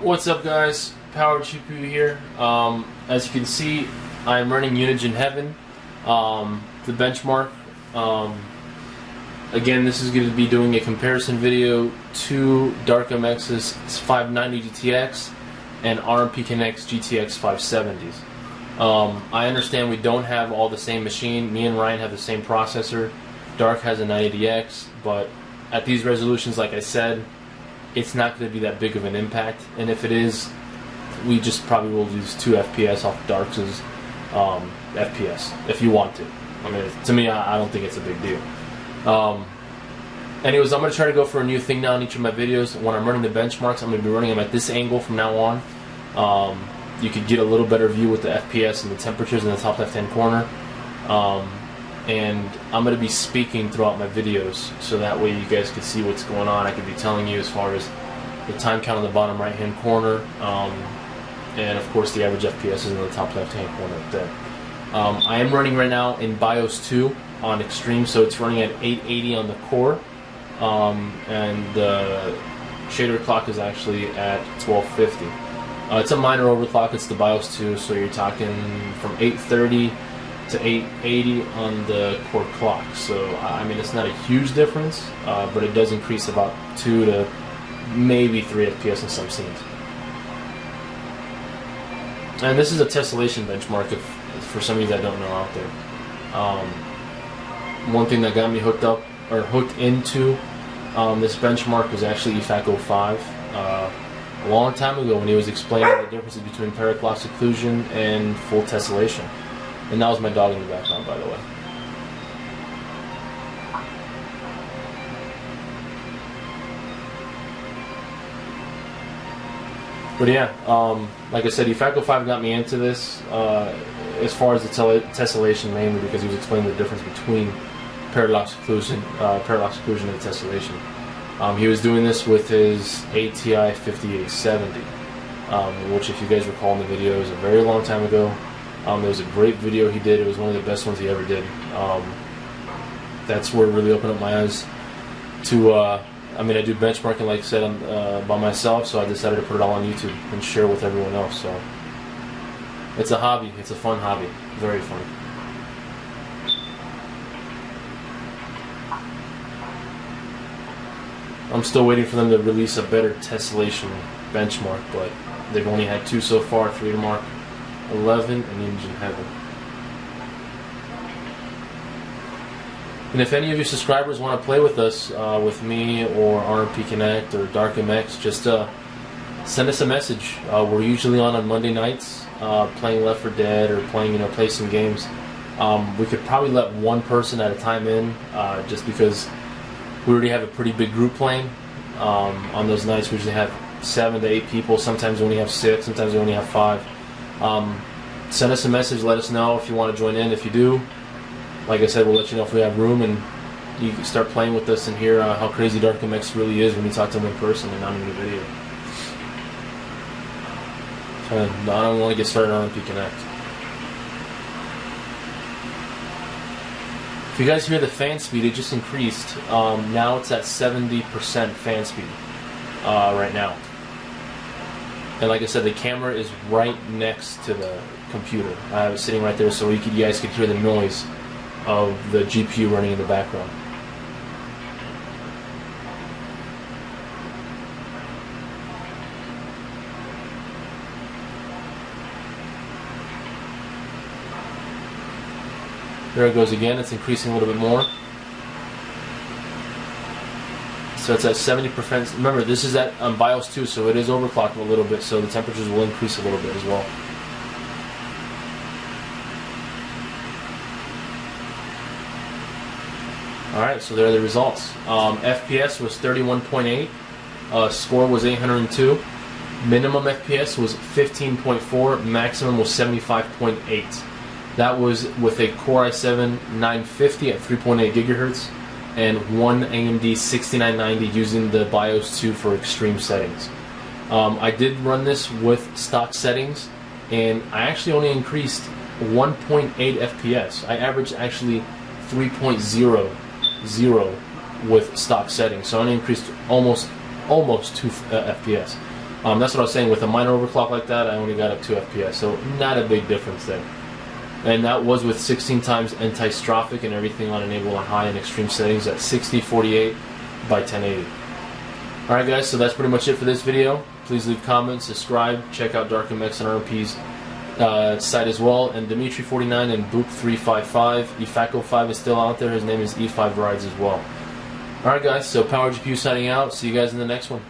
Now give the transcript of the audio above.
What's up, guys? Power GPU here. As you can see, I'm running Unigine Heaven, the benchmark. Again, this is going to be doing a comparison video to DarkMX's 590 GTX and RMP Connect's GTX 570s. I understand we don't have all the same machine. Me and Ryan have the same processor. Dark has a 980X, but at these resolutions, like I said, it's not going to be that big of an impact, and if it is, we just probably will lose 2 FPS off Dark's FPS, if you want to. I mean, to me, I don't think it's a big deal. Anyways, I'm going to try to go for a new thing now in each of my videos. When I'm running the benchmarks, I'm going to be running them at this angle from now on. You could get a little better view with the FPS and the temperatures in the top left-hand corner. And I'm going to be speaking throughout my videos, so that way you guys can see what's going on. I could be telling you as far as the time count on the bottom right-hand corner, and of course the average FPS is in the top left-hand corner up there. I am running right now in BIOS 2 on Extreme, so it's running at 880 on the core, and the shader clock is actually at 1250. It's a minor overclock. It's the BIOS 2, so you're talking from 830 to 880 on the core clock. So I mean, it's not a huge difference, but it does increase about 2 to maybe 3 FPS in some scenes. And this is a tessellation benchmark, if for some of you that don't know out there. One thing that got me hooked into this benchmark was actually EFAC 05 a long time ago, when he was explaining the differences between paraclox occlusion and full tessellation. And that was my dog in the background, by the way. But yeah, like I said, EFAC 05 got me into this as far as the tessellation, mainly because he was explaining the difference between parallax occlusion and tessellation. He was doing this with his ATI 5870, which, if you guys recall in the video, is a very long time ago. There was a great video he did. It was one of the best ones he ever did. That's where it really opened up my eyes to, I mean, I do benchmarking, like I said, by myself, so I decided to put it all on YouTube and share with everyone else. So it's a hobby. It's a fun hobby. Very fun. I'm still waiting for them to release a better tessellation benchmark, but they've only had 2 so far, 3 to mark. 11 and Unigine Heaven. And if any of your subscribers want to play with us, with me or RMP Connect or DarkMX, just send us a message. We're usually on Monday nights, playing Left 4 Dead or playing, play some games. We could probably let one person at a time in, just because we already have a pretty big group playing. On those nights, we usually have 7 to 8 people. Sometimes we only have 6. Sometimes we only have 5. Send us a message, let us know if you want to join in. If you do, like I said, we'll let you know if we have room, and you can start playing with us and hear how crazy DarkMX really is when you talk to him in person and not in the video. I don't want to get started on RMP Connect. If you guys hear the fan speed, it just increased. Now it's at 70% fan speed right now. And like I said, the camera is right next to the computer. I was sitting right there, so you guys could hear the noise of the GPU running in the background. There it goes again. It's increasing a little bit more. So it's at 70%. Remember, this is at BIOS 2, so it is overclocked a little bit, so the temperatures will increase a little bit as well. Alright, so there are the results. FPS was 31.8, score was 802, minimum FPS was 15.4, maximum was 75.8. That was with a Core i7-950 at 3.8 gigahertz. And one AMD 6990 using the BIOS 2 for extreme settings. I did run this with stock settings, and I actually only increased 1.8 FPS. I averaged actually 3.00 with stock settings, so I only increased almost 2 FPS. That's what I was saying. With a minor overclock like that, I only got up 2 FPS, so not a big difference there. And that was with 16 times anti-strophic and everything on enable on high and extreme settings at 60/48 by 1080. Alright guys, so that's pretty much it for this video. Please leave comments, subscribe, check out DarkMX and RMP's site as well, and Dimitri49 and Boop355. Efaco5 is still out there. His name is E5 Rides as well. Alright guys, so Power GPU signing out. See you guys in the next one.